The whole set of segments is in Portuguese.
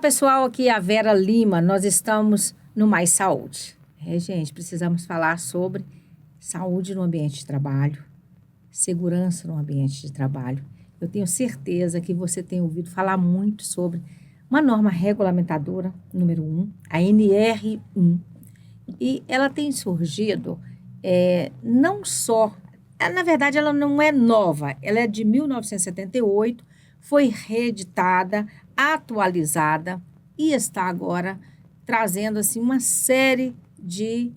pessoal, aqui é a Vera Lima, nós estamos no Mais Saúde. Gente, precisamos falar sobre saúde no ambiente de trabalho, segurança no ambiente de trabalho. Eu tenho certeza que você tem ouvido falar muito sobre uma norma regulamentadora, número 1, a NR1, e ela tem surgido não só, na verdade ela não é nova, ela é de 1978, foi reeditada, atualizada e está agora trazendo assim uma série de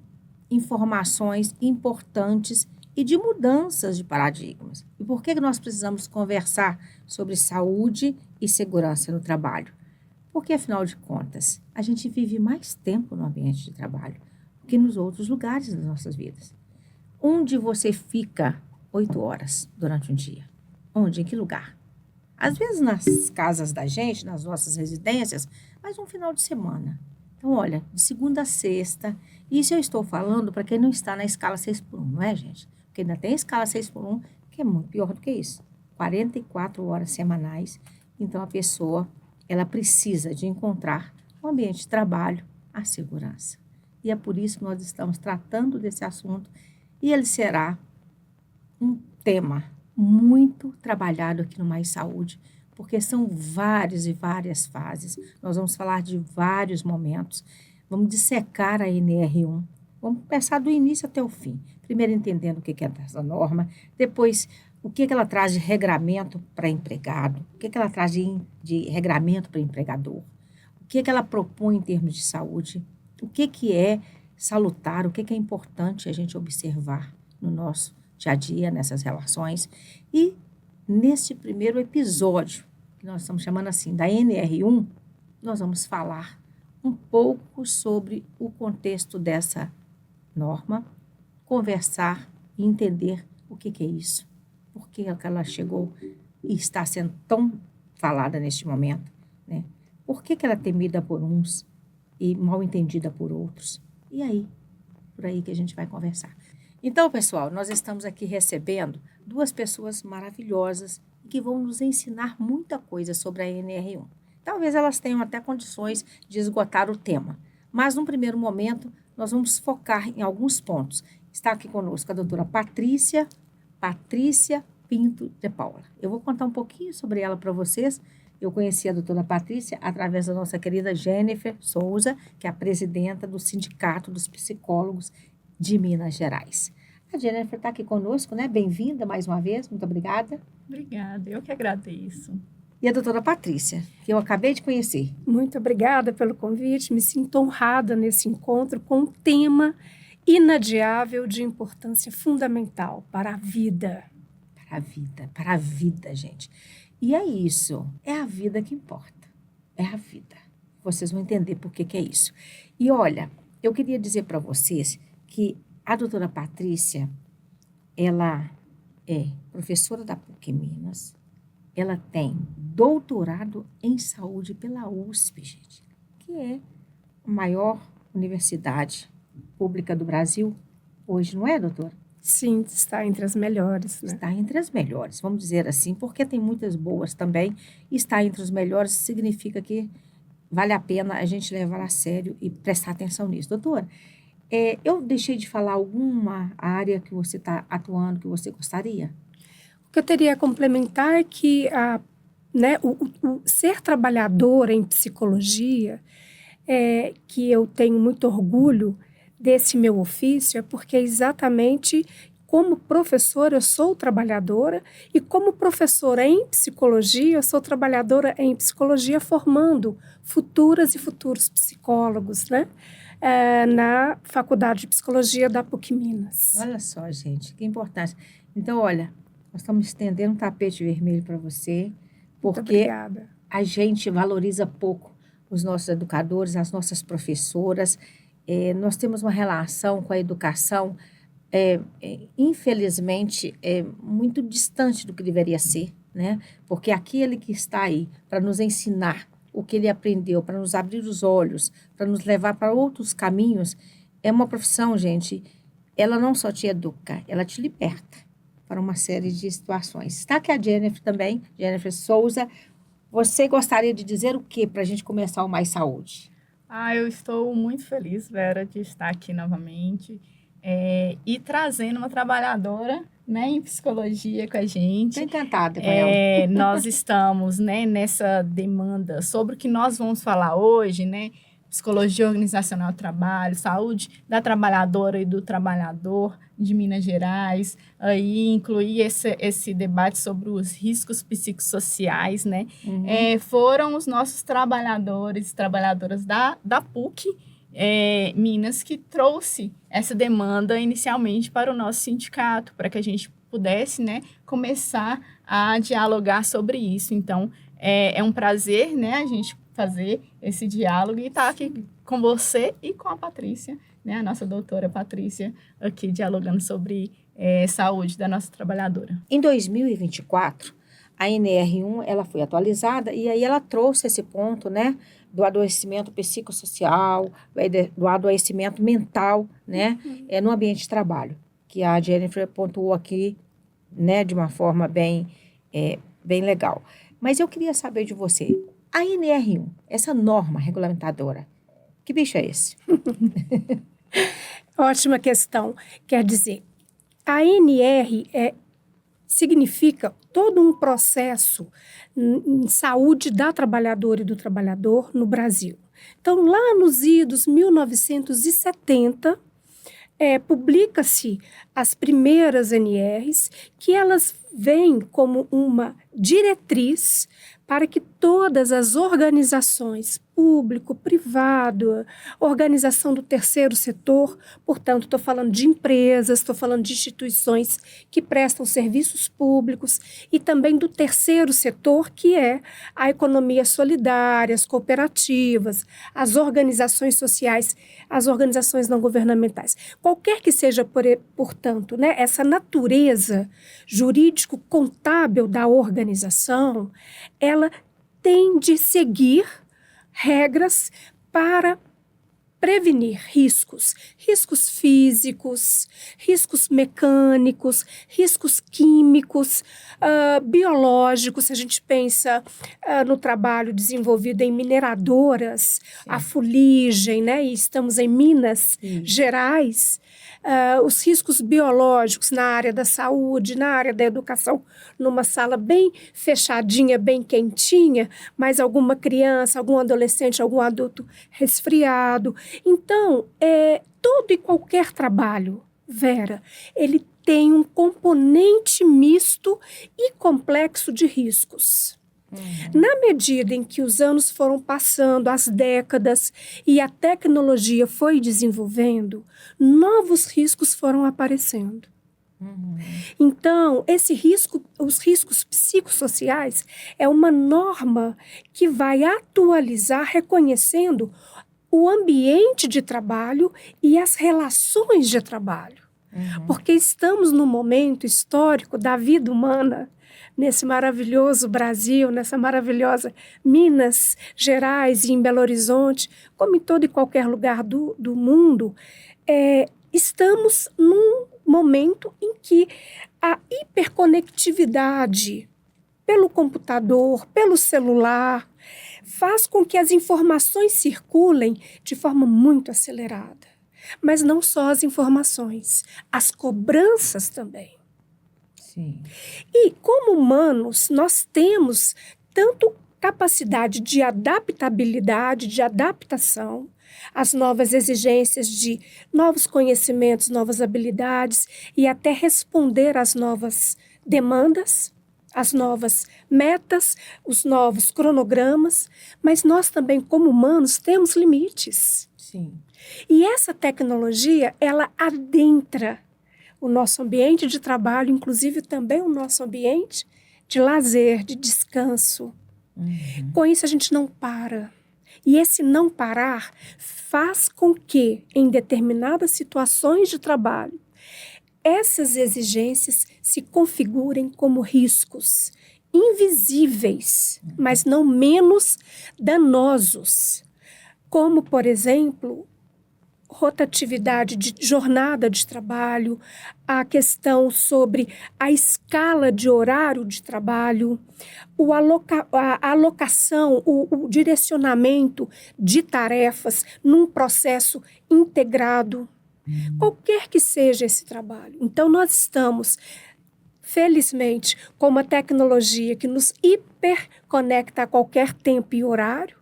informações importantes e de mudanças de paradigmas. E por que nós precisamos conversar sobre saúde e segurança no trabalho? Porque, afinal de contas, a gente vive mais tempo no ambiente de trabalho do que nos outros lugares das nossas vidas. Onde você fica 8 horas durante um dia? Onde? Em que lugar? Às vezes nas casas da gente, nas nossas residências, mas um final de semana. Então, olha, de segunda a sexta, isso eu estou falando para quem não está na escala 6x1, não é, gente? Porque ainda tem a escala 6x1, que é muito pior do que isso. 44 horas semanais. Então, a pessoa, ela precisa de encontrar no ambiente de trabalho a segurança. E é por isso que nós estamos tratando desse assunto. E ele será um tema muito trabalhado aqui no Mais Saúde, porque são várias e várias fases. Nós vamos falar de vários momentos. Vamos dissecar a NR1. Vamos começar do início até o fim. Primeiro entendendo o que é essa norma, depois o que ela traz de regramento para empregado, o que ela traz de regramento para empregador, o que ela propõe em termos de saúde, o que é salutar, o que é importante a gente observar no nosso dia a dia, nessas relações. E nesse primeiro episódio, que nós estamos chamando assim, da NR1, nós vamos falar um pouco sobre o contexto dessa norma, conversar e entender o que é isso, por que ela chegou e está sendo tão falada neste momento, né? Por que ela é temida por uns e mal entendida por outros? E aí, por aí que a gente vai conversar. Então, pessoal, nós estamos aqui recebendo duas pessoas maravilhosas que vão nos ensinar muita coisa sobre a NR1. Talvez elas tenham até condições de esgotar o tema, mas num primeiro momento nós vamos focar em alguns pontos. Está aqui conosco a doutora Patrícia Pinto de Paula. Eu vou contar um pouquinho sobre ela para vocês. Eu conheci a doutora Patrícia através da nossa querida Jennifer Souza, que é a presidenta do Sindicato dos Psicólogos de Minas Gerais. A Jennifer está aqui conosco, né? Bem-vinda mais uma vez, muito obrigada. Obrigada, eu que agradeço. E a doutora Patrícia, que eu acabei de conhecer. Muito obrigada pelo convite, me sinto honrada nesse encontro com um tema inadiável de importância fundamental para a vida. Para a vida, gente. E é isso, é a vida que importa, é a vida. Vocês vão entender por que é isso. E olha, eu queria dizer para vocês que a doutora Patrícia, ela é professora da PUC Minas, ela tem doutorado em saúde pela USP, gente, que é a maior universidade pública do Brasil hoje, não é, doutora? Sim, está entre as melhores, né? Está entre as melhores, vamos dizer assim, porque tem muitas boas também. Está entre os melhores significa que vale a pena a gente levar a sério e prestar atenção nisso. Doutora, eu deixei de falar alguma área que você está atuando, que você gostaria? O que eu teria a complementar é que o ser trabalhadora em psicologia, que eu tenho muito orgulho desse meu ofício, é porque exatamente como professora eu sou trabalhadora e como professora em psicologia, eu sou trabalhadora em psicologia formando futuras e futuros psicólogos, né? Na Faculdade de Psicologia da PUC Minas. Olha só, gente, que importante. Então, olha, nós estamos estendendo um tapete vermelho para você, porque a gente valoriza pouco os nossos educadores, as nossas professoras. Nós temos uma relação com a educação, infelizmente, muito distante do que deveria ser, né? Porque aquele que está aí para nos ensinar o que ele aprendeu, para nos abrir os olhos, para nos levar para outros caminhos, é uma profissão, gente, ela não só te educa, ela te liberta para uma série de situações. Está aqui a Jennifer também, Jennifer Souza, Você gostaria de dizer o que para a gente começar o Mais Saúde? Eu estou muito feliz, Vera, de estar aqui novamente e trazendo uma trabalhadora, né, em psicologia com a gente. Estou encantada com ela. Nós estamos, né, nessa demanda sobre o que nós vamos falar hoje, né? Psicologia organizacional do trabalho, saúde da trabalhadora e do trabalhador de Minas Gerais, aí incluir esse debate sobre os riscos psicossociais, né? Foram os nossos trabalhadores e trabalhadoras da PUC, Minas, que trouxe essa demanda inicialmente para o nosso sindicato, para que a gente pudesse, né, começar a dialogar sobre isso. Então, é um prazer, né, a gente fazer esse diálogo e estar aqui com você e com a Patrícia, né, a nossa doutora Patrícia, aqui dialogando sobre saúde da nossa trabalhadora. Em 2024, a NR1 ela foi atualizada e aí ela trouxe esse ponto, né, do adoecimento psicossocial, do adoecimento mental, né, no ambiente de trabalho, que a Jennifer pontuou aqui, né, de uma forma bem legal. Mas eu queria saber de você, a NR1, essa norma regulamentadora, que bicho é esse? Ótima questão. Quer dizer, a NR significa todo um processo em saúde da trabalhadora e do trabalhador no Brasil. Então, lá nos idos 1970, publica-se as primeiras NRs, que elas vêm como uma diretriz para que todas as organizações, público, privado, organização do terceiro setor, portanto, estou falando de empresas, estou falando de instituições que prestam serviços públicos e também do terceiro setor, que é a economia solidária, as cooperativas, as organizações sociais, as organizações não governamentais. Qualquer que seja, portanto, né, essa natureza jurídico-contábil da organização, ela tem de seguir regras para prevenir riscos físicos, riscos mecânicos, riscos químicos, biológicos. Se a gente pensa no trabalho desenvolvido em mineradoras, a fuligem, né? E estamos em Minas Gerais, os riscos biológicos na área da saúde, na área da educação, numa sala bem fechadinha, bem quentinha, mas alguma criança, algum adolescente, algum adulto resfriado. Então, todo e qualquer trabalho, Vera, ele tem um componente misto e complexo de riscos. Na medida em que os anos foram passando, as décadas, e a tecnologia foi desenvolvendo, novos riscos foram aparecendo. Então, os riscos psicossociais é uma norma que vai atualizar, reconhecendo o ambiente de trabalho e as relações de trabalho. Porque estamos num momento histórico da vida humana, nesse maravilhoso Brasil, nessa maravilhosa Minas Gerais e em Belo Horizonte, como em todo e qualquer lugar do mundo, estamos num momento em que a hiperconectividade pelo computador, pelo celular, faz com que as informações circulem de forma muito acelerada. Mas não só as informações, as cobranças também. Sim. E, como humanos, nós temos tanto capacidade de adaptabilidade, de adaptação às novas exigências de novos conhecimentos, novas habilidades e até responder às novas demandas, às novas metas, os novos cronogramas, mas nós também, como humanos, temos limites. Sim. E essa tecnologia, ela adentra o nosso ambiente de trabalho, inclusive também o nosso ambiente de lazer, de descanso. Com isso, a gente não para. E esse não parar faz com que, em determinadas situações de trabalho, essas exigências se configurem como riscos invisíveis, mas não menos danosos. Como, por exemplo, rotatividade de jornada de trabalho, a questão sobre a escala de horário de trabalho, a alocação, o direcionamento de tarefas num processo integrado, qualquer que seja esse trabalho. Então, nós estamos, felizmente, com uma tecnologia que nos hiperconecta a qualquer tempo e horário,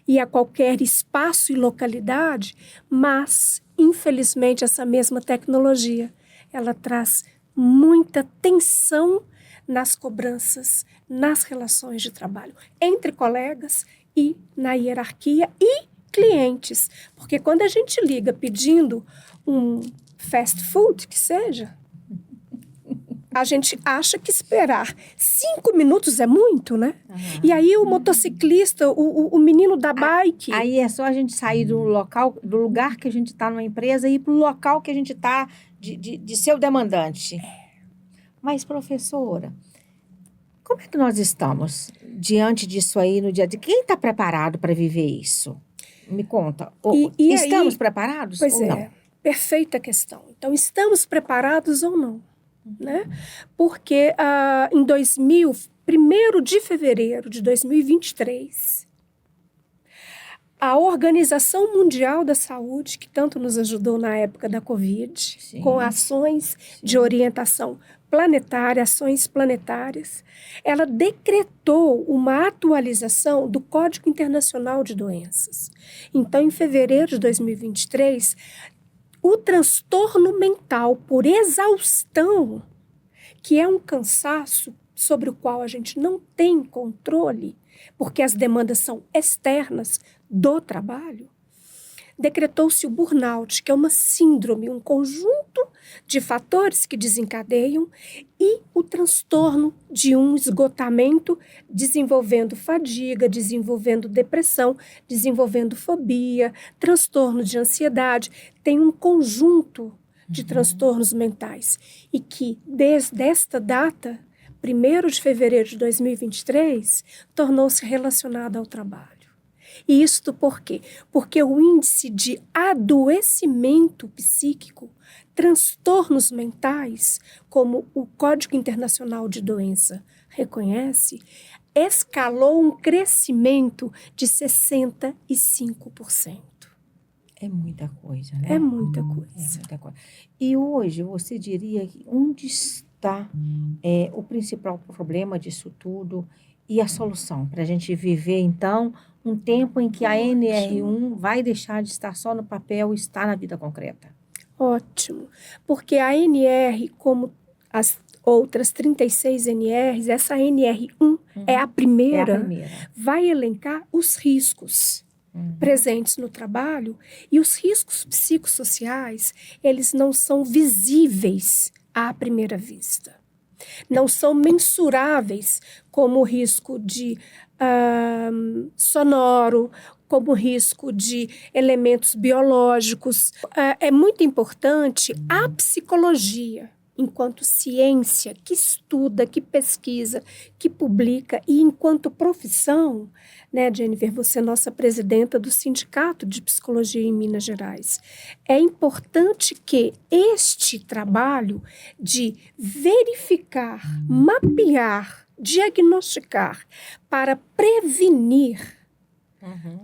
e a qualquer espaço e localidade, mas, infelizmente, essa mesma tecnologia, ela traz muita tensão nas cobranças, nas relações de trabalho, entre colegas e na hierarquia e clientes. Porque quando a gente liga pedindo um fast food, que seja, a gente acha que esperar 5 minutos é muito, né? E aí o motociclista, o menino da bike... Aí é só a gente sair do local, do lugar que a gente está numa empresa e ir para o local que a gente está de ser o demandante. Mas, professora, como é que nós estamos diante disso aí no dia a dia? Quem está preparado para viver isso? Me conta. Estamos aí, preparados pois ou não? É, perfeita questão. Então, estamos preparados ou não? Né? Porque em 1º de fevereiro de 2023, a Organização Mundial da Saúde, que tanto nos ajudou na época da Covid, Sim. com ações de orientação planetária, ações planetárias, ela decretou uma atualização do Código Internacional de Doenças. Então, em fevereiro de 2023, o transtorno mental por exaustão, que é um cansaço sobre o qual a gente não tem controle, porque as demandas são externas do trabalho, decretou-se o burnout, que é uma síndrome, um conjunto de fatores que desencadeiam, e o transtorno de um esgotamento, desenvolvendo fadiga, desenvolvendo depressão, desenvolvendo fobia, transtorno de ansiedade. Tem um conjunto de transtornos mentais. E que, desde esta data, 1º de fevereiro de 2023, tornou-se relacionado ao trabalho. E isto por quê? Porque o índice de adoecimento psíquico, transtornos mentais, como o Código Internacional de Doença reconhece, escalou um crescimento de 65%. É muita coisa, né? É muita coisa. É muita coisa. E hoje, você diria que onde está o principal problema disso tudo e a solução para a gente viver, então, um tempo em que a NR1 vai deixar de estar só no papel e estar na vida concreta? Ótimo. Porque a NR, como as outras 36 NRs, essa NR1 é a primeira, vai elencar os riscos presentes no trabalho, e os riscos psicossociais, eles não são visíveis à primeira vista. Não são mensuráveis como o risco de sonoro, como o risco de elementos biológicos. É muito importante a psicologia, enquanto ciência que estuda, que pesquisa, que publica, e enquanto profissão, né, Jennifer, você é nossa presidenta do Sindicato de Psicologia em Minas Gerais. É importante que este trabalho de verificar, mapear, diagnosticar, para prevenir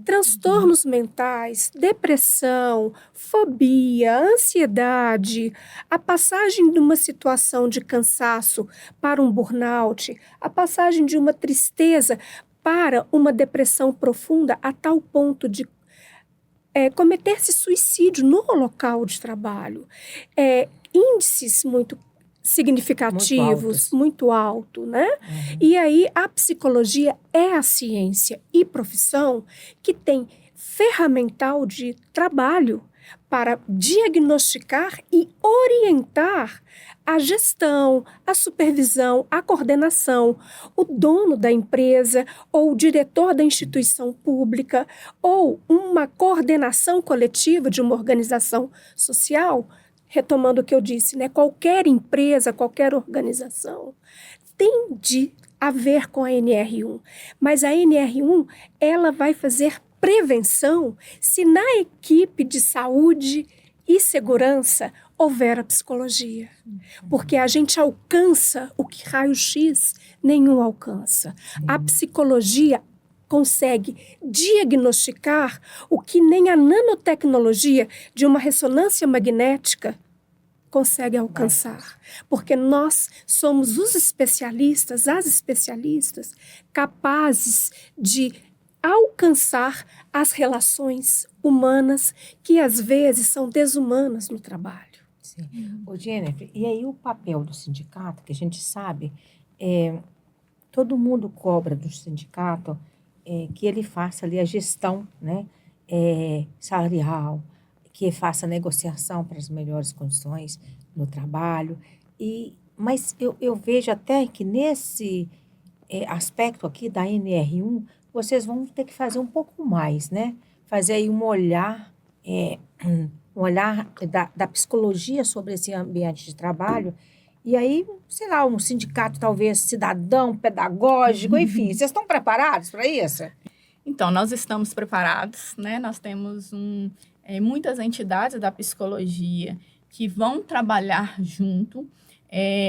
transtornos mentais, depressão, fobia, ansiedade, a passagem de uma situação de cansaço para um burnout, a passagem de uma tristeza para uma depressão profunda a tal ponto de cometer-se suicídio no local de trabalho. Índices muito significativos, muito alto, né? E aí a psicologia é a ciência e profissão que tem ferramental de trabalho para diagnosticar e orientar a gestão, a supervisão, a coordenação, o dono da empresa ou o diretor da instituição pública ou uma coordenação coletiva de uma organização social. Retomando o que eu disse, né? Qualquer empresa, qualquer organização tem de haver com a NR1. Mas a NR1, ela vai fazer prevenção se na equipe de saúde e segurança houver a psicologia. Porque a gente alcança o que raio-x nenhum alcança. A psicologia consegue diagnosticar o que nem a nanotecnologia de uma ressonância magnética consegue alcançar. Porque nós somos os especialistas, as especialistas, capazes de alcançar as relações humanas que às vezes são desumanas no trabalho. Sim. Ô, Jennifer, e aí o papel do sindicato, que a gente sabe, todo mundo cobra do sindicato que ele faça ali a gestão, né, salarial, que faça negociação para as melhores condições no trabalho. Mas eu vejo até que nesse aspecto aqui da NR1, vocês vão ter que fazer um pouco mais, né? Fazer aí um olhar da psicologia sobre esse ambiente de trabalho. E aí, sei lá, um sindicato talvez cidadão, pedagógico, enfim. Vocês estão preparados para isso? Então, nós estamos preparados, né? Nós temos muitas entidades da psicologia que vão trabalhar junto.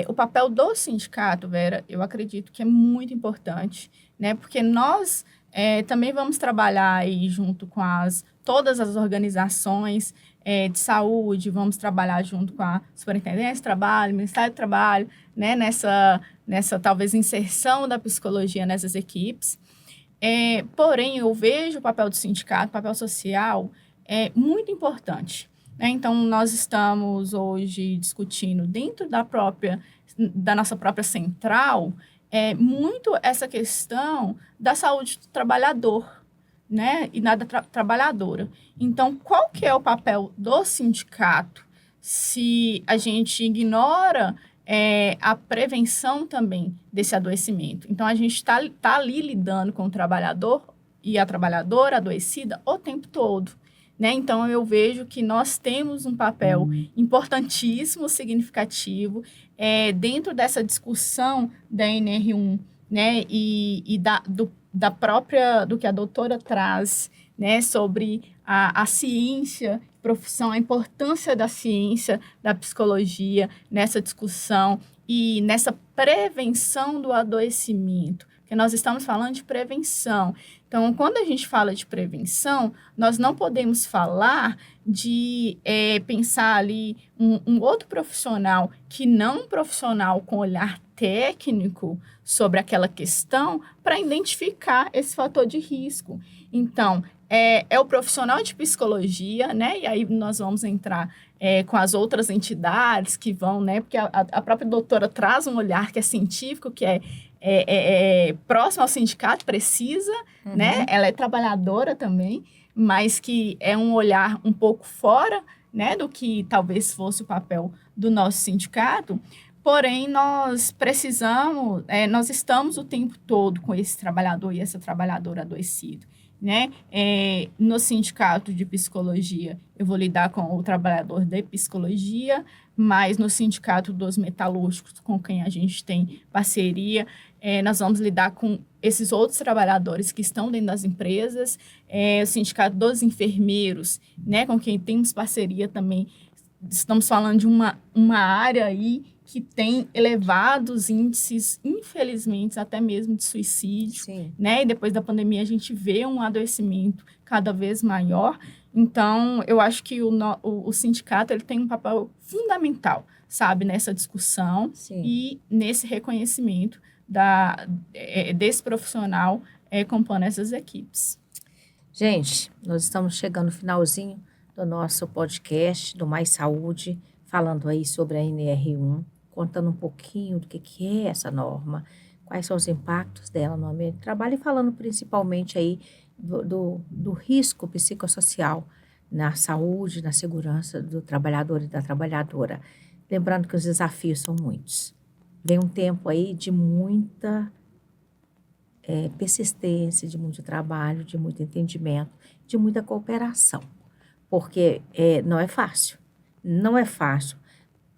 O papel do sindicato, Vera, eu acredito que é muito importante, né? Porque nós também vamos trabalhar aí junto com todas as organizações de saúde, vamos trabalhar junto com a Superintendência de Trabalho, Ministério do Trabalho, né? Nessa talvez inserção da psicologia nessas equipes. Porém, eu vejo o papel do sindicato, o papel social, muito importante. Né? Então, nós estamos hoje discutindo dentro da nossa própria central muito essa questão da saúde do trabalhador, né? E da trabalhadora. Então, qual que é o papel do sindicato se a gente ignora a prevenção também desse adoecimento? Então, a gente está ali lidando com o trabalhador e a trabalhadora adoecida o tempo todo. Né? Então, eu vejo que nós temos um papel importantíssimo, significativo, dentro dessa discussão da NR1, né? E do que a doutora traz, né? Sobre a ciência, profissão, a importância da ciência, da psicologia nessa discussão e nessa prevenção do adoecimento, porque nós estamos falando de prevenção. Então, quando a gente fala de prevenção, nós não podemos falar de pensar ali um outro profissional que não um profissional com olhar técnico sobre aquela questão para identificar esse fator de risco. Então, é o profissional de psicologia, né? E aí nós vamos entrar com as outras entidades que vão, né? Porque a própria doutora traz um olhar que é científico, que é próximo ao sindicato, precisa, né? Ela é trabalhadora também, mas que é um olhar um pouco fora, né? Do que talvez fosse o papel do nosso sindicato. Porém, nós estamos o tempo todo com esse trabalhador e essa trabalhadora adoecido. Né? No sindicato de psicologia, eu vou lidar com o trabalhador de psicologia, mas no sindicato dos metalúrgicos, com quem a gente tem parceria, nós vamos lidar com esses outros trabalhadores que estão dentro das empresas, o sindicato dos enfermeiros, né? Com quem temos parceria também. Estamos falando de uma área aí que tem elevados índices, infelizmente, até mesmo de suicídio. Sim. Né? E depois da pandemia a gente vê um adoecimento cada vez maior. Então, eu acho que o sindicato ele tem um papel fundamental, sabe, nessa discussão. Sim. E nesse reconhecimento desse profissional compondo essas equipes. Gente, nós estamos chegando no finalzinho do nosso podcast, do Mais Saúde, falando aí sobre a NR1, contando um pouquinho do que é essa norma, quais são os impactos dela no ambiente de trabalho e falando principalmente aí do risco psicossocial na saúde, na segurança do trabalhador e da trabalhadora. Lembrando que os desafios são muitos. Vem um tempo aí de muita persistência, de muito trabalho, de muito entendimento, de muita cooperação, porque não é fácil. Não é fácil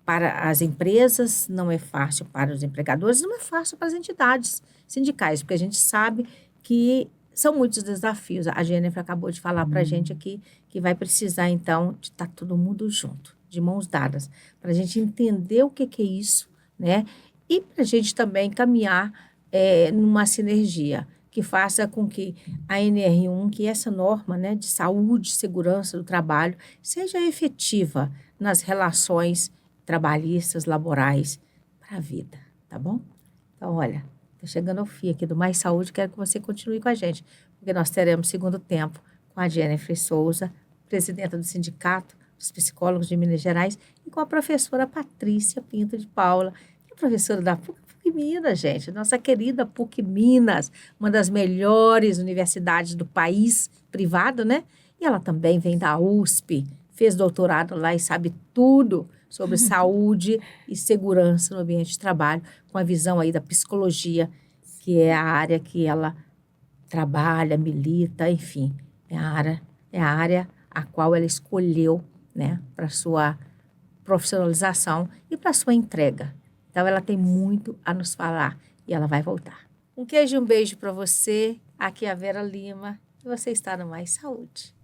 para as empresas, não é fácil para os empregadores, não é fácil para as entidades sindicais, porque a gente sabe que são muitos desafios. A Jennifer acabou de falar para a gente aqui que vai precisar, então, de estar todo mundo junto, de mãos dadas, para a gente entender o que é isso, né? E para a gente também caminhar numa sinergia que faça com que a NR1, que essa norma, né, de saúde e segurança do trabalho, seja efetiva nas relações trabalhistas, laborais, para a vida, tá bom? Então, olha, está chegando ao fim aqui do Mais Saúde, quero que você continue com a gente, porque nós teremos segundo tempo com a Jennifer Souza, presidenta do Sindicato dos Psicólogos de Minas Gerais, e com a professora Patrícia Pinto de Paula, que é professora da PUC Minas, gente, nossa querida PUC Minas, uma das melhores universidades do país, privado, né? E ela também vem da USP, fez doutorado lá e sabe tudo sobre saúde e segurança no ambiente de trabalho, com a visão aí da psicologia, que é a área que ela trabalha, milita, enfim, é a área a qual ela escolheu, né, para sua profissionalização e para sua entrega. Então, ela tem muito a nos falar e ela vai voltar. Um queijo e um beijo para você. Aqui é a Vera Lima e você está no Mais Saúde.